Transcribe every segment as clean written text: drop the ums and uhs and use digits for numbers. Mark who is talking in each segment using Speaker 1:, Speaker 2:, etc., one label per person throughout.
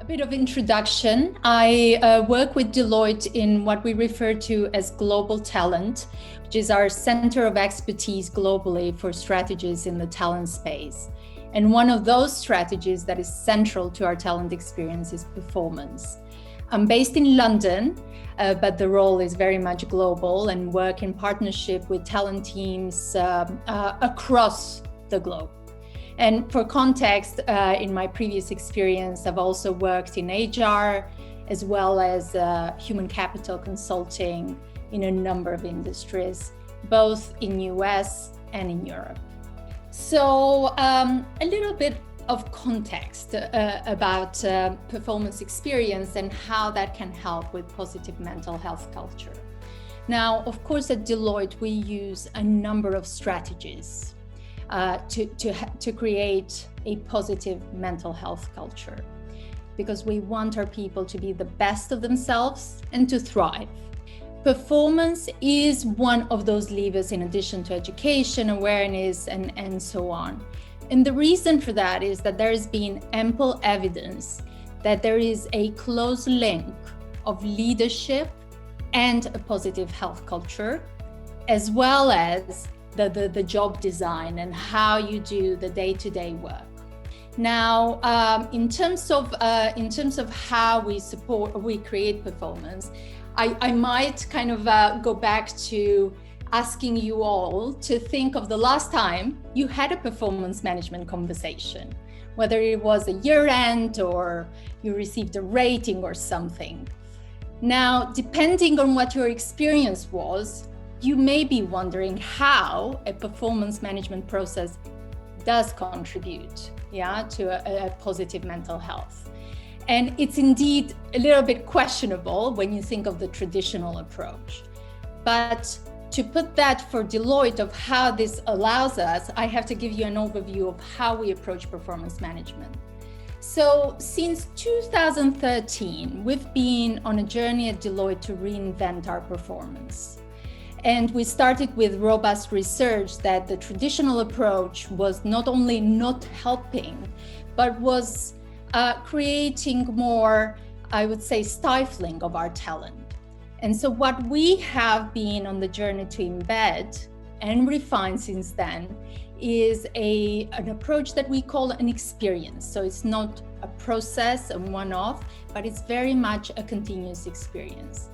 Speaker 1: bit of introduction. I work with Deloitte in what we refer to as global talent, which is our center of expertise globally for strategies in the talent space. And one of those strategies that is central to our talent experience is performance. I'm based in London, but the role is very much global and work in partnership with talent teams across the globe. And for context, in my previous experience, I've also worked in HR as well as human capital consulting in a number of industries, both in US and in Europe. So a little bit of context about performance experience and how that can help with positive mental health culture. Now, of course, at Deloitte, we use a number of strategies to create a positive mental health culture, because we want our people to be the best of themselves and to thrive. Performance is one of those levers, in addition to education, awareness, and so on. And the reason for that is that there has been ample evidence that there is a close link of leadership and a positive health culture, as well as the job design and how you do the day-to-day work. Now, in terms of how we create performance, I might kind of go back to asking you all to think of the last time you had a performance management conversation, whether it was a year-end or you received a rating or something. Now, depending on what your experience was, you may be wondering how a performance management process does contribute, to a positive mental health. And it's indeed a little bit questionable when you think of the traditional approach. But to put that for Deloitte of how this allows us, I have to give you an overview of how we approach performance management. So since 2013, we've been on a journey at Deloitte to reinvent our performance. And we started with robust research that the traditional approach was not only not helping, but was creating more, I would say, stifling of our talent. And so what we have been on the journey to embed and refine since then is an approach that we call an experience. So it's not a process, a one-off, but it's very much a continuous experience.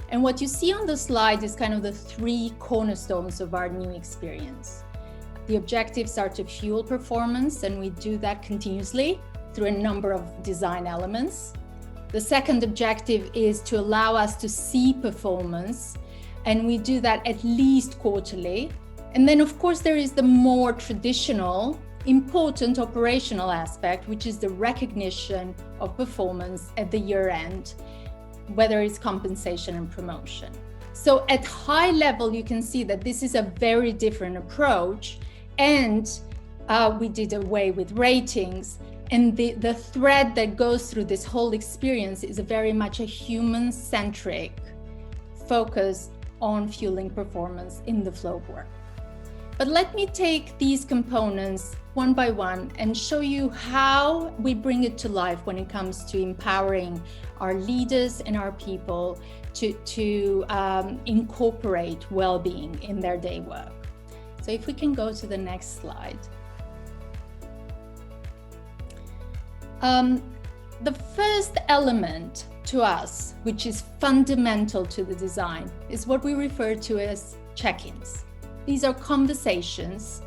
Speaker 1: And what you see on the slide is kind of the three cornerstones of our new experience. The objectives are to fuel performance, and we do that continuously through a number of design elements. The second objective is to allow us to see performance, and we do that at least quarterly. And then, of course, there is the more traditional, important operational aspect, which is the recognition of performance at the year end, whether it's compensation and promotion. So at high level, you can see that this is a very different approach, and we did away with ratings. And the thread that goes through this whole experience is very much a human-centric focus on fueling performance in the flow of work. But let me take these components one by one and show you how we bring it to life when it comes to empowering our leaders and our people to incorporate well-being in their day work. So if we can go to the next slide. The first element to us, which is fundamental to the design, is what we refer to as check-ins. These are conversations,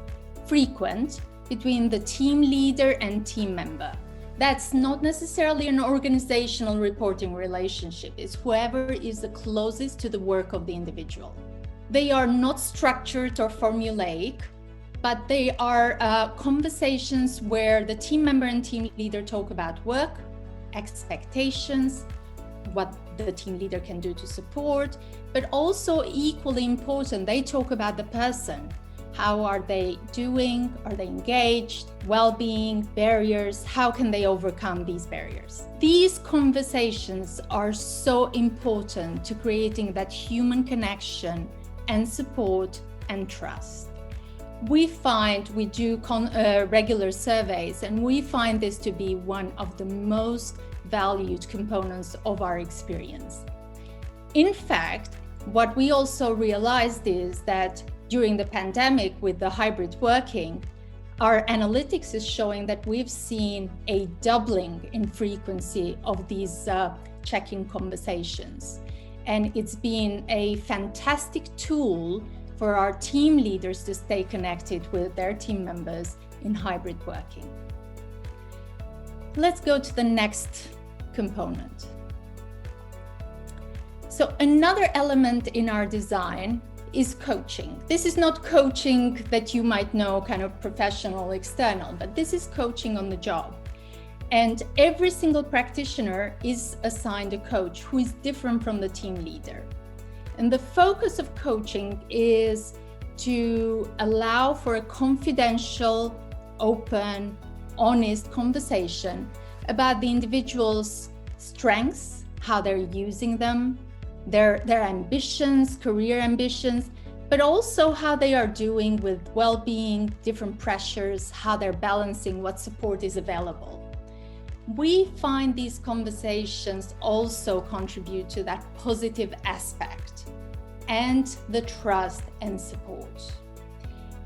Speaker 1: frequent, between the team leader and team member. That's not necessarily an organizational reporting relationship. It's whoever is the closest to the work of the individual. They are not structured or formulaic, but they are conversations where the team member and team leader talk about work, expectations, what the team leader can do to support, but also equally important, they talk about the person. How are they doing? Are they engaged? Well-being, barriers, how can they overcome these barriers? These conversations are so important to creating that human connection and support and trust. we do regular surveys, and we find this to be one of the most valued components of our experience. In fact, what we also realized is that during the pandemic with the hybrid working, our analytics is showing that we've seen a doubling in frequency of these check-in conversations. And it's been a fantastic tool for our team leaders to stay connected with their team members in hybrid working. Let's go to the next component. So another element in our design is coaching. This is not coaching that you might know, kind of professional, external, but this is coaching on the job. And every single practitioner is assigned a coach who is different from the team leader. And the focus of coaching is to allow for a confidential, open, honest conversation about the individual's strengths, how they're using them, their ambitions, career ambitions, but also how they are doing with well-being, different pressures, how they're balancing, what support is available. We find these conversations also contribute to that positive aspect and the trust and support.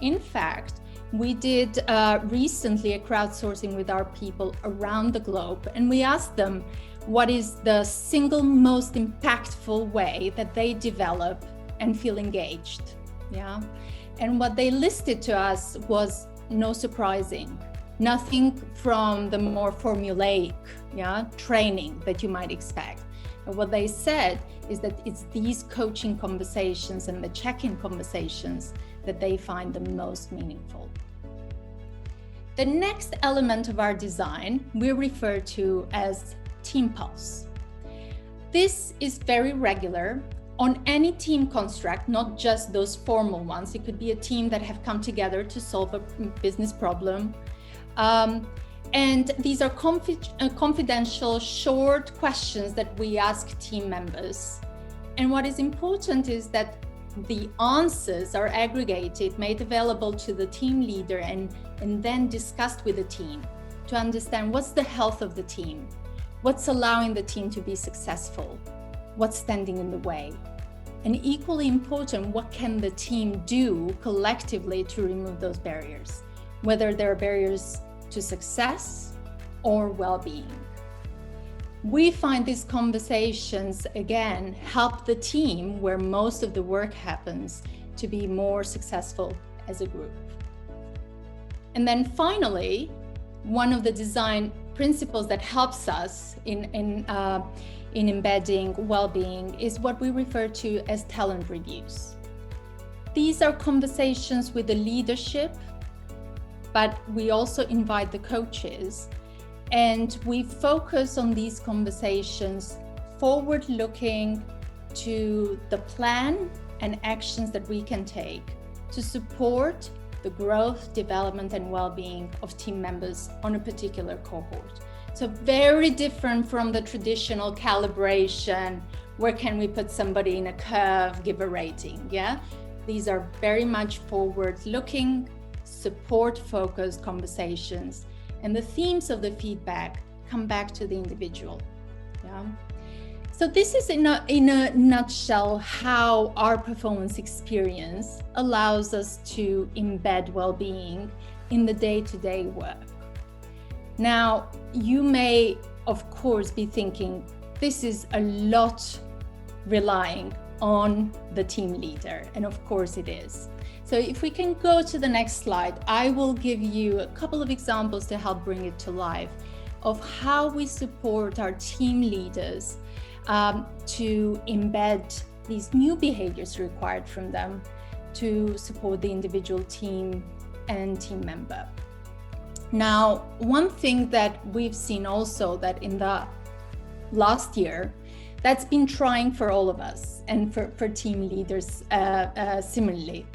Speaker 1: In fact, we did recently a crowdsourcing with our people around the globe, and we asked them what is the single most impactful way that they develop and feel engaged. Yeah. And what they listed to us was no surprising, nothing from the more formulaic training that you might expect. And what they said is that it's these coaching conversations and the check-in conversations that they find the most meaningful. The next element of our design we refer to as Team Pulse. This is very regular on any team construct, not just those formal ones. It could be a team that have come together to solve a business problem. And these are confidential, short questions that we ask team members. And what is important is that the answers are aggregated, made available to the team leader, and then discussed with the team to understand what's the health of the team, what's allowing the team to be successful, what's standing in the way. And equally important, what can the team do collectively to remove those barriers, whether they're barriers to success or well-being. We find these conversations, again, help the team where most of the work happens to be more successful as a group. And then finally, one of the design principles that helps us in embedding well-being is what we refer to as talent reviews. These are conversations with the leadership, but we also invite the coaches, and we focus on these conversations forward-looking to the plan and actions that we can take to support the growth, development, and well-being of team members on a particular cohort. So very different from the traditional calibration, where can we put somebody in a curve, give a rating, yeah? These are very much forward-looking, support-focused conversations, and the themes of the feedback come back to the individual, yeah? So this is in a nutshell how our performance experience allows us to embed well-being in the day-to-day work. Now, you may, of course, be thinking, this is a lot relying on the team leader, and of course it is. So if we can go to the next slide, I will give you a couple of examples to help bring it to life of how we support our team leaders to embed these new behaviors required from them to support the individual team and team member. Now, one thing that we've seen also that in the last year, that's been trying for all of us and for team leaders similarly.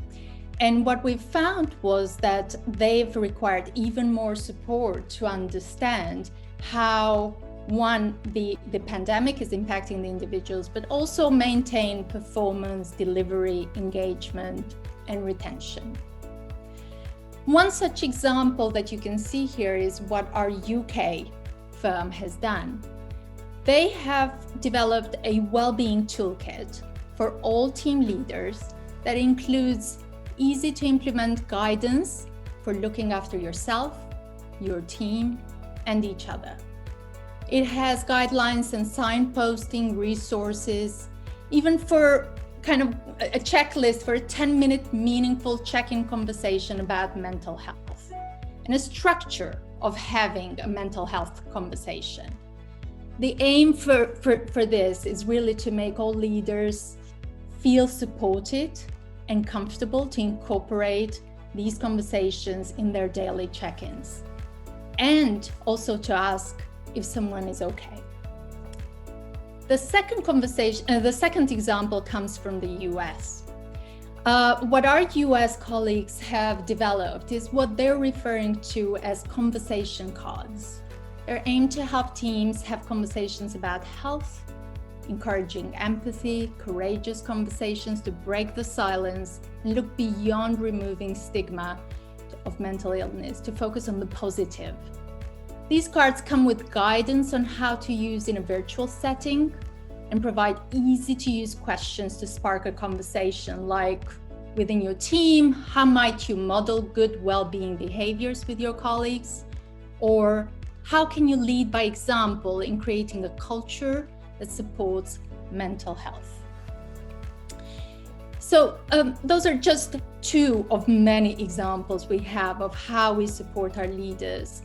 Speaker 1: And what we've found was that they've required even more support to understand how, one, the pandemic is impacting the individuals, but also maintain performance, delivery, engagement, and retention. One such example that you can see here is what our UK firm has done. They have developed a well-being toolkit for all team leaders that includes easy to implement guidance for looking after yourself, your team, and each other. It has guidelines and signposting resources, even for kind of a checklist for a 10-minute meaningful check-in conversation about mental health, and a structure of having a mental health conversation. The aim for this is really to make all leaders feel supported and comfortable to incorporate these conversations in their daily check-ins, and also to ask if someone is okay. The second example comes from the US. What our US colleagues have developed is what they're referring to as conversation cards. They're aimed to help teams have conversations about health, encouraging empathy, courageous conversations to break the silence and look beyond removing stigma of mental illness to focus on the positive. These cards come with guidance on how to use in a virtual setting and provide easy to use questions to spark a conversation, like within your team, how might you model good well-being behaviors with your colleagues? Or how can you lead by example in creating a culture that supports mental health? So those are just two of many examples we have of how we support our leaders.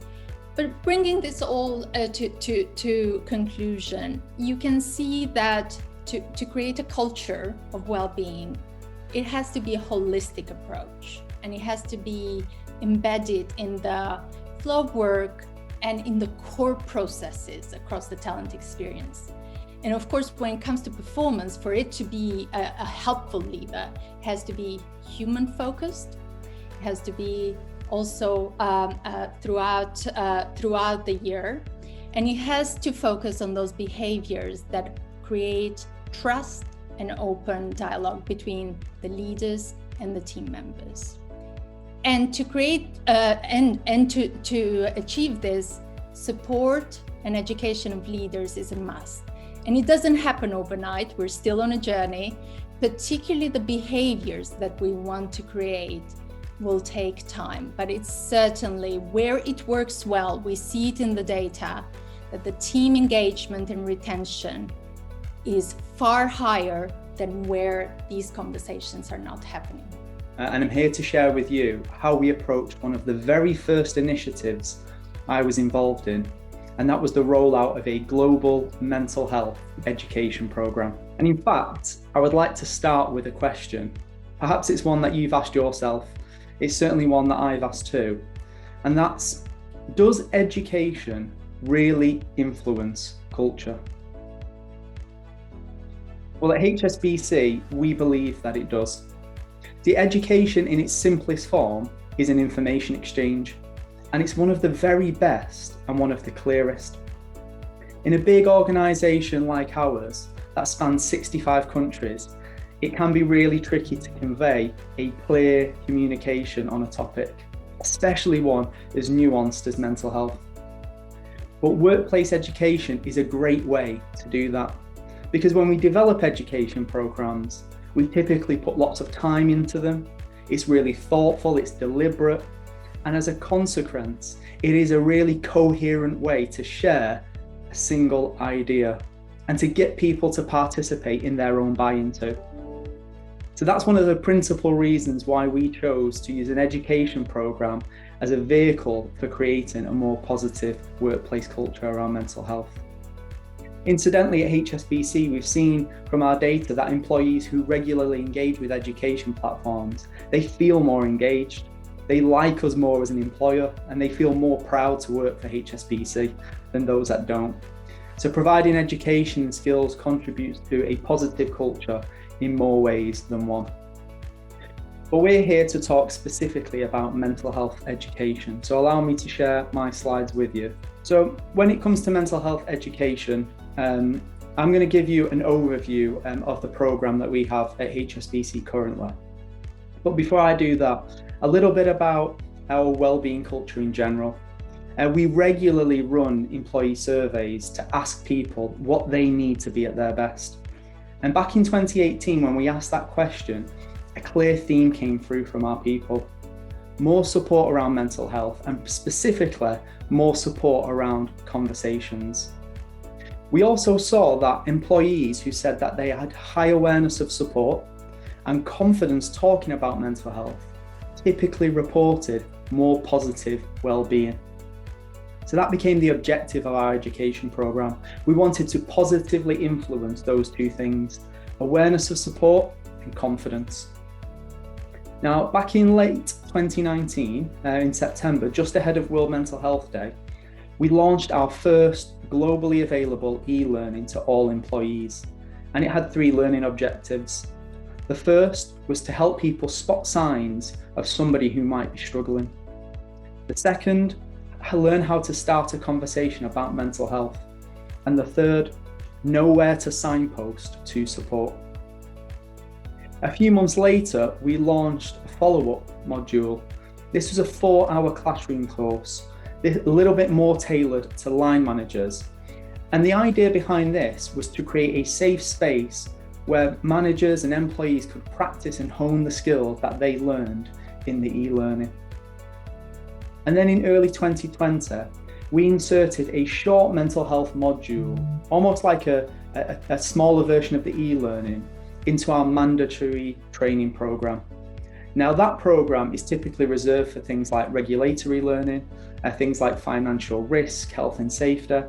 Speaker 1: But bringing this all to conclusion, you can see that to create a culture of well-being, it has to be a holistic approach, and it has to be embedded in the flow of work and in the core processes across the talent experience. And of course, when it comes to performance, for it to be a helpful lever, it has to be human focused, it has to be also throughout the year. And it has to focus on those behaviors that create trust and open dialogue between the leaders and the team members. And to create to achieve this, support and education of leaders is a must. And it doesn't happen overnight. We're still on a journey, particularly the behaviors that we want to create will take time, but it's certainly where it works well. We see it in the data that the team engagement and retention is far higher than where these conversations are not happening.
Speaker 2: And I'm here to share with you how we approached one of the very first initiatives I was involved in, and that was the rollout of a global mental health education program. And in fact, I would like to start with a question. Perhaps it's one that you've asked yourself. It's certainly one that I've asked too. And that's, does education really influence culture? Well, at HSBC, we believe that it does. The education in its simplest form is an information exchange, and it's one of the very best and one of the clearest. In a big organisation like ours that spans 65 countries, it can be really tricky to convey a clear communication on a topic, especially one as nuanced as mental health. But workplace education is a great way to do that, because when we develop education programs, we typically put lots of time into them. It's really thoughtful, it's deliberate, and as a consequence, it is a really coherent way to share a single idea and to get people to participate in their own buy-in too. So that's one of the principal reasons why we chose to use an education program as a vehicle for creating a more positive workplace culture around mental health. Incidentally, at HSBC, we've seen from our data that employees who regularly engage with education platforms, they feel more engaged, they like us more as an employer, and they feel more proud to work for HSBC than those that don't. So providing education and skills contributes to a positive culture in more ways than one. But we're here to talk specifically about mental health education. So allow me to share my slides with you. So when it comes to mental health education, I'm going to give you an overview of the program that we have at HSBC currently. But before I do that, a little bit about our wellbeing culture in general. We regularly run employee surveys to ask people what they need to be at their best. And back in 2018, when we asked that question, a clear theme came through from our people. More support around mental health, and specifically more support around conversations. We also saw that employees who said that they had high awareness of support and confidence talking about mental health typically reported more positive well-being. So that became the objective of our education program. We wanted to positively influence those two things, awareness of support and confidence. Now, back in late 2019, in September, just ahead of World Mental Health Day, we launched our first globally available e-learning to all employees, and it had 3 learning objectives. The first was to help people spot signs of somebody who might be struggling. The second, learn how to start a conversation about mental health. And the third, know where to signpost to support. A few months later, we launched a follow-up module. This was a 4-hour classroom course, a little bit more tailored to line managers. And the idea behind this was to create a safe space where managers and employees could practice and hone the skills that they learned in the e-learning. And then in early 2020, we inserted a short mental health module, almost like a smaller version of the e-learning, into our mandatory training program. Now that program is typically reserved for things like regulatory learning, things like financial risk, health and safety.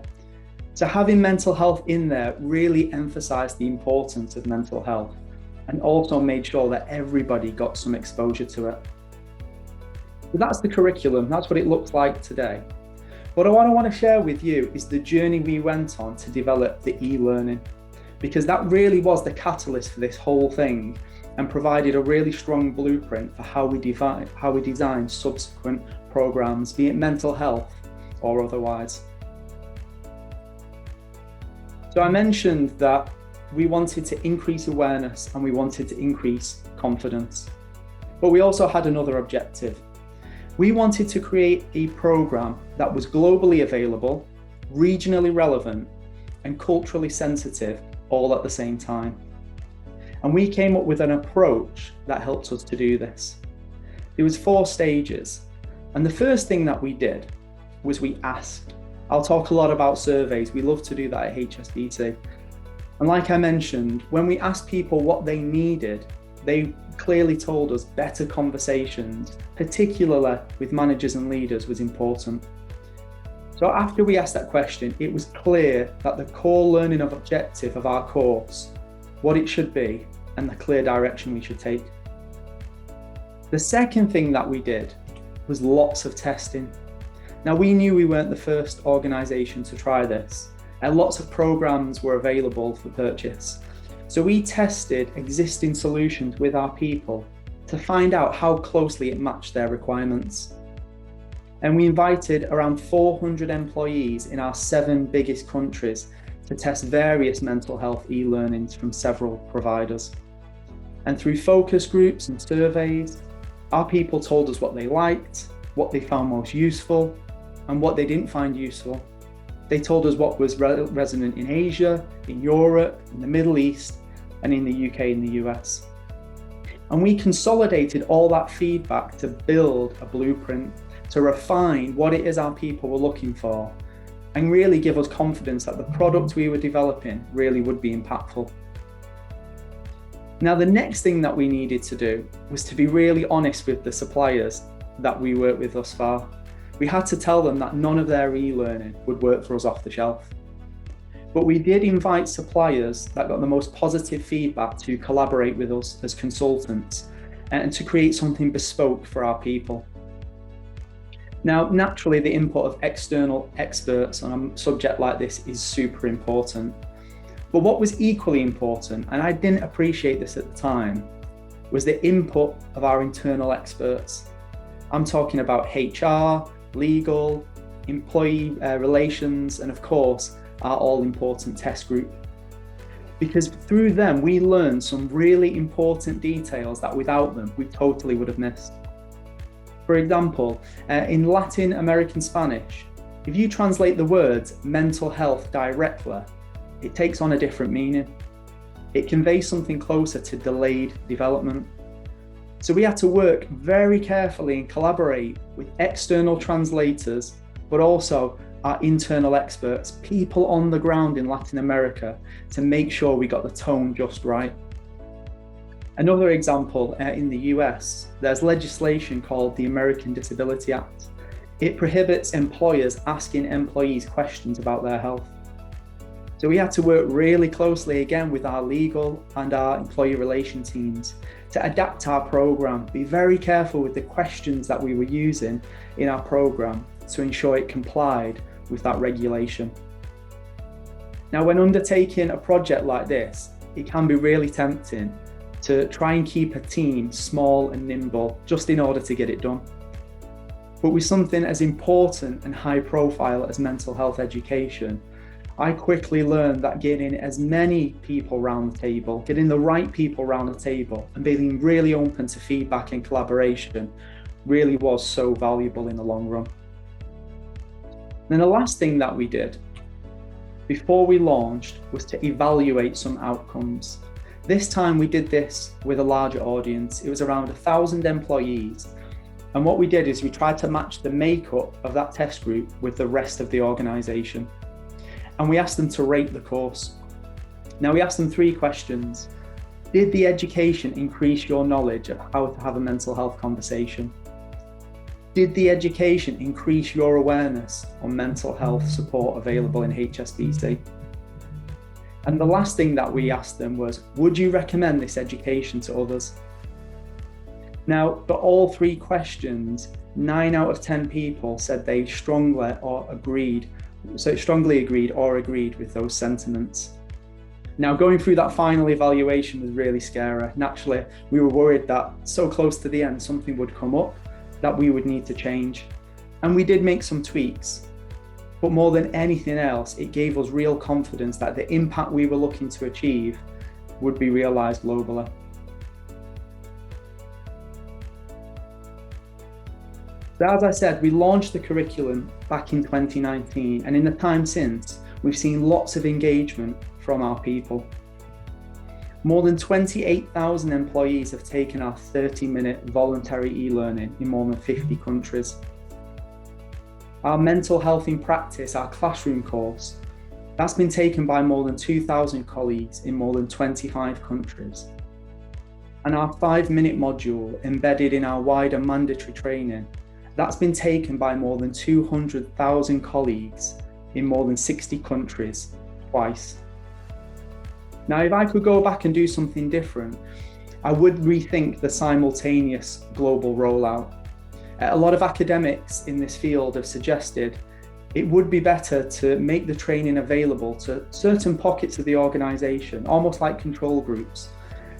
Speaker 2: So having mental health in there really emphasized the importance of mental health and also made sure that everybody got some exposure to it. So that's the curriculum, that's what it looks like today. But what I want to share with you is the journey we went on to develop the e-learning, because that really was the catalyst for this whole thing and provided a really strong blueprint for how we design subsequent programs, be it mental health or otherwise. So I mentioned that we wanted to increase awareness and we wanted to increase confidence, but we also had another objective. We wanted to create a program that was globally available, regionally relevant, and culturally sensitive all at the same time. And we came up with an approach that helped us to do this. There was 4 stages. And the first thing that we did was we asked. I'll talk a lot about surveys. We love to do that at HSBC. And like I mentioned, when we asked people what they needed, they clearly told us better conversations, particularly with managers and leaders, was important. So after we asked that question, it was clear that the core learning objective of our course, what it should be, and the clear direction we should take. The second thing that we did was lots of testing. Now we knew we weren't the first organisation to try this, and lots of programs were available for purchase. So we tested existing solutions with our people to find out how closely it matched their requirements. And we invited around 400 employees in our 7 biggest countries to test various mental health e-learnings from several providers. And through focus groups and surveys, our people told us what they liked, what they found most useful, and what they didn't find useful. They told us what was resonant in Asia, in Europe, in the Middle East, and in the UK and the US. And we consolidated all that feedback to build a blueprint, to refine what it is our people were looking for, and really give us confidence that the product we were developing really would be impactful. Now, the next thing that we needed to do was to be really honest with the suppliers that we worked with thus far. We had to tell them that none of their e-learning would work for us off the shelf. But we did invite suppliers that got the most positive feedback to collaborate with us as consultants and to create something bespoke for our people. Now, naturally, the input of external experts on a subject like this is super important. But what was equally important, and I didn't appreciate this at the time, was the input of our internal experts. I'm talking about HR, legal, employee relations, and of course, our all-important test group. Because through them, we learned some really important details that without them, we totally would have missed. For example, in Latin American Spanish, if you translate the words mental health directly, it takes on a different meaning. It conveys something closer to delayed development. So we had to work very carefully and collaborate with external translators, but also our internal experts, people on the ground in Latin America, to make sure we got the tone just right. Another example, in the US, there's legislation called the American Disability Act. It prohibits employers asking employees questions about their health. So we had to work really closely again with our legal and our employee relation teams to adapt our program, be very careful with the questions that we were using in our program to ensure it complied with that regulation. Now, when undertaking a project like this, it can be really tempting to try and keep a team small and nimble just in order to get it done. But with something as important and high profile as mental health education, I quickly learned that getting as many people around the table, getting the right people around the table and being really open to feedback and collaboration really was so valuable in the long run. Then the last thing that we did before we launched was to evaluate some outcomes. This time we did this with a larger audience. It was around 1,000 employees. And what we did is we tried to match the makeup of that test group with the rest of the organization. And we asked them to rate the course. Now we asked them 3 questions. Did the education increase your knowledge of how to have a mental health conversation? Did the education increase your awareness on mental health support available in HSBC? And the last thing that we asked them was, would you recommend this education to others? Now, for all 3 questions, 9 out of 10 people said they strongly agreed with those sentiments. Now, going through that final evaluation was really scary. Naturally, we were worried that so close to the end, something would come up that we would need to change. And we did make some tweaks. But more than anything else, it gave us real confidence that the impact we were looking to achieve would be realized globally. So as I said, we launched the curriculum back in 2019, and in the time since, we've seen lots of engagement from our people. More than 28,000 employees have taken our 30-minute voluntary e-learning in more than 50 countries. Our mental health in practice, our classroom course, that's been taken by more than 2,000 colleagues in more than 25 countries. And our 5-minute module embedded in our wider mandatory training, that's been taken by more than 200,000 colleagues in more than 60 countries twice. Now, if I could go back and do something different, I would rethink the simultaneous global rollout. A lot of academics in this field have suggested it would be better to make the training available to certain pockets of the organisation, almost like control groups,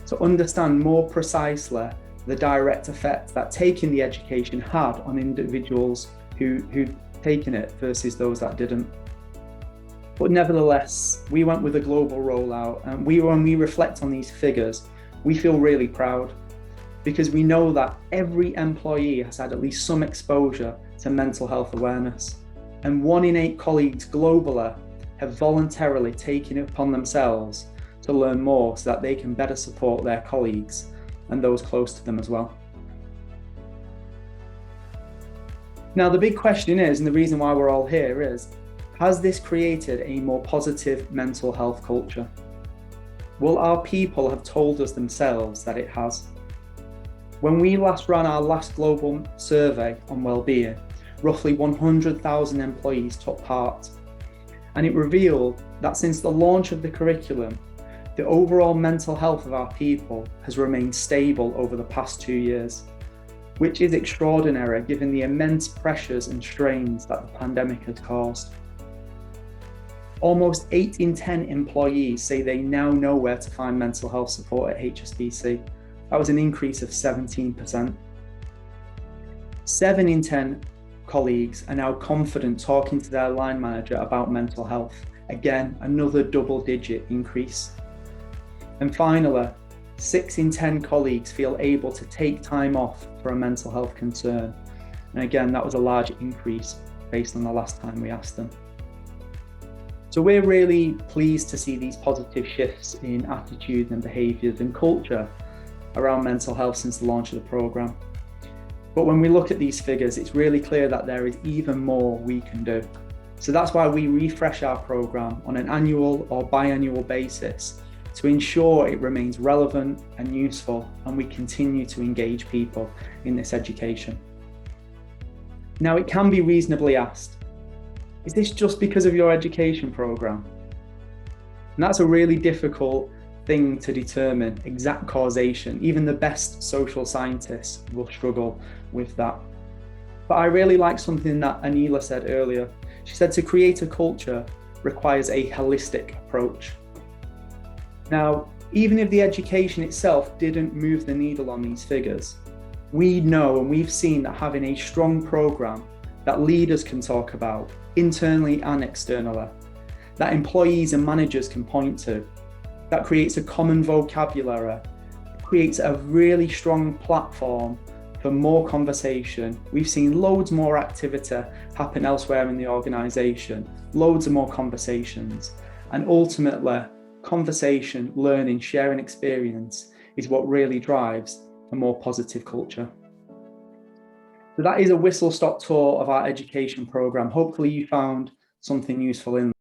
Speaker 2: to understand more precisely the direct effect that taking the education had on individuals who'd taken it versus those that didn't. But nevertheless, we went with a global rollout, and when we reflect on these figures, we feel really proud because we know that every employee has had at least some exposure to mental health awareness, and 1 in 8 colleagues globally have voluntarily taken it upon themselves to learn more so that they can better support their colleagues and those close to them as well. Now, the big question is, and the reason why we're all here is, has this created a more positive mental health culture? Well, our people have told us themselves that it has. When we last ran our last global survey on wellbeing, roughly 100,000 employees took part. And it revealed that since the launch of the curriculum, the overall mental health of our people has remained stable over the past 2 years, which is extraordinary given the immense pressures and strains that the pandemic has caused. Almost 8 in 10 employees say they now know where to find mental health support at HSBC. That was an increase of 17%. 7 in 10 colleagues are now confident talking to their line manager about mental health. Again, another double-digit increase. And finally, 6 in 10 colleagues feel able to take time off for a mental health concern. And again, that was a large increase based on the last time we asked them. So we're really pleased to see these positive shifts in attitudes and behaviours and culture around mental health since the launch of the programme. But when we look at these figures, it's really clear that there is even more we can do. So that's why we refresh our programme on an annual or biannual basis to ensure it remains relevant and useful, and we continue to engage people in this education. Now, it can be reasonably asked, is this just because of your education programme? And that's a really difficult thing to determine, exact causation. Even the best social scientists will struggle with that. But I really like something that Anila said earlier. She said to create a culture requires a holistic approach. Now, even if the education itself didn't move the needle on these figures, we know and we've seen that having a strong programme that leaders can talk about, internally and externally, that employees and managers can point to, that creates a common vocabulary, creates a really strong platform for more conversation. We've seen loads more activity happen elsewhere in the organisation, loads of more conversations, and ultimately, conversation, learning, sharing experience is what really drives a more positive culture. So that is a whistle-stop tour of our education programme. Hopefully you found something useful in